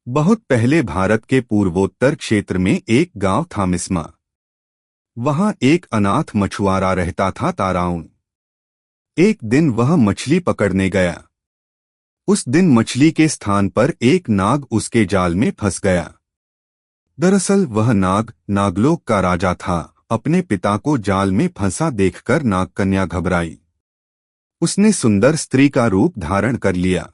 बहुत पहले भारत के पूर्वोत्तर क्षेत्र में एक गांव था मिस्मा। वहां एक अनाथ मछुआरा रहता था ताराउन। एक दिन वह मछली पकड़ने गया। उस दिन मछली के स्थान पर एक नाग उसके जाल में फंस गया। दरअसल वह नाग नागलोक का राजा था। अपने पिता को जाल में फंसा देखकर नागकन्या घबराई। उसने सुंदर स्त्री का रूप धारण कर लिया।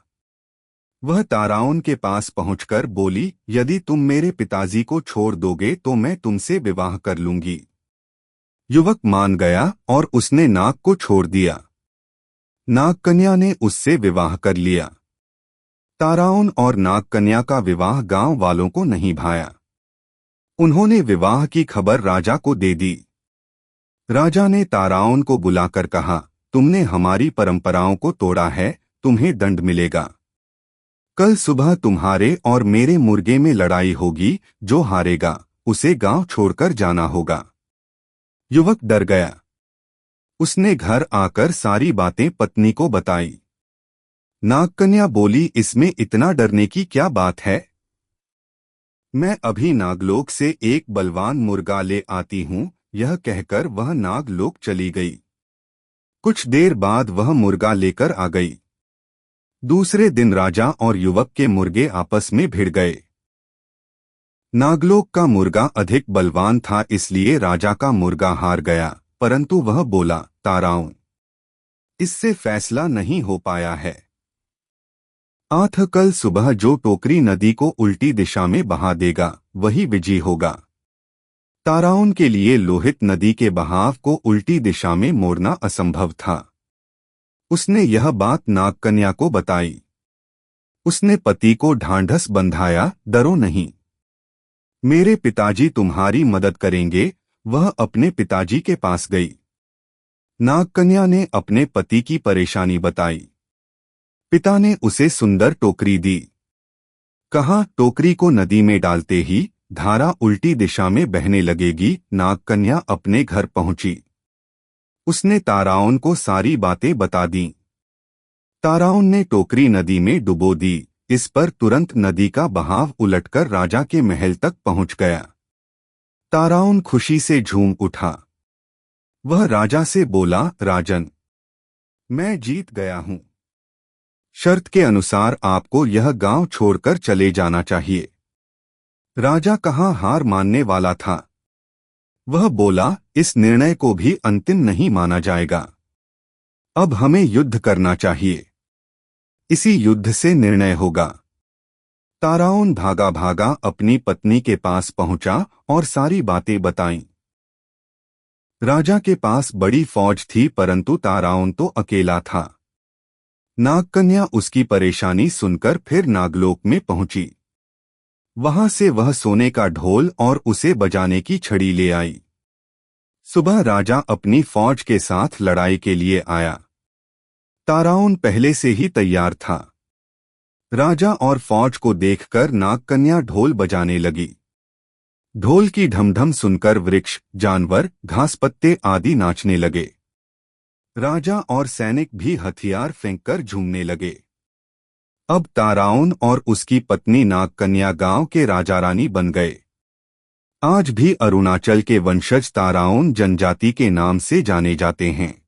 वह ताराउन के पास पहुंचकर बोली, यदि तुम मेरे पिताजी को छोड़ दोगे तो मैं तुमसे विवाह कर लूंगी। युवक मान गया और उसने नाग को छोड़ दिया। नागकन्या ने उससे विवाह कर लिया। ताराउन और नागकन्या का विवाह गांव वालों को नहीं भाया। उन्होंने विवाह की खबर राजा को दे दी। राजा ने ताराउन को बुलाकर कहा, तुमने हमारी परंपराओं को तोड़ा है, तुम्हें दंड मिलेगा। कल सुबह तुम्हारे और मेरे मुर्गे में लड़ाई होगी, जो हारेगा उसे गांव छोड़कर जाना होगा। युवक डर गया। उसने घर आकर सारी बातें पत्नी को बताई। नागकन्या बोली, इसमें इतना डरने की क्या बात है? मैं अभी नागलोक से एक बलवान मुर्गा ले आती हूँ। यह कहकर वह नागलोक चली गई। कुछ देर बाद वह मुर्गा लेकर आ गई। दूसरे दिन राजा और युवक के मुर्गे आपस में भिड़ गए। नागलोक का मुर्गा अधिक बलवान था, इसलिए राजा का मुर्गा हार गया। परंतु वह बोला, ताराउन, इससे फैसला नहीं हो पाया है। आठ कल सुबह जो टोकरी नदी को उल्टी दिशा में बहा देगा वही विजयी होगा। ताराउन के लिए लोहित नदी के बहाव को उल्टी दिशा में मोड़ना असंभव था। उसने यह बात नागकन्या को बताई। उसने पति को ढांढस बंधाया, डरो नहीं, मेरे पिताजी तुम्हारी मदद करेंगे। वह अपने पिताजी के पास गई। नागकन्या ने अपने पति की परेशानी बताई। पिता ने उसे सुंदर टोकरी दी। कहा, टोकरी को नदी में डालते ही धारा उल्टी दिशा में बहने लगेगी। नागकन्या अपने घर पहुंची। उसने ताराउन को सारी बातें बता दीं। ताराउन ने टोकरी नदी में डुबो दी। इस पर तुरंत नदी का बहाव उलटकर राजा के महल तक पहुंच गया। ताराउन खुशी से झूम उठा। वह राजा से बोला, राजन, मैं जीत गया हूं। शर्त के अनुसार आपको यह गांव छोड़कर चले जाना चाहिए। राजा कहाँ हार मानने वाला था। वह बोला, इस निर्णय को भी अंतिम नहीं माना जाएगा। अब हमें युद्ध करना चाहिए। इसी युद्ध से निर्णय होगा। ताराउन भागा भागा अपनी पत्नी के पास पहुंचा और सारी बातें बताईं। राजा के पास बड़ी फौज थी, परंतु ताराउन तो अकेला था। नागकन्या उसकी परेशानी सुनकर फिर नागलोक में पहुंची। वहां से वह सोने का ढोल और उसे बजाने की छड़ी ले आई। सुबह राजा अपनी फौज के साथ लड़ाई के लिए आया। ताराउन पहले से ही तैयार था। राजा और फौज को देखकर नागकन्या ढोल बजाने लगी। ढोल की ढमढम सुनकर वृक्ष, जानवर, घास पत्ते आदि नाचने लगे। राजा और सैनिक भी हथियार फेंककर झूमने लगे। अब ताराउन और उसकी पत्नी नागकन्या गांव के राजा रानी बन गए। आज भी अरुणाचल के वंशज ताराउन जनजाति के नाम से जाने जाते हैं।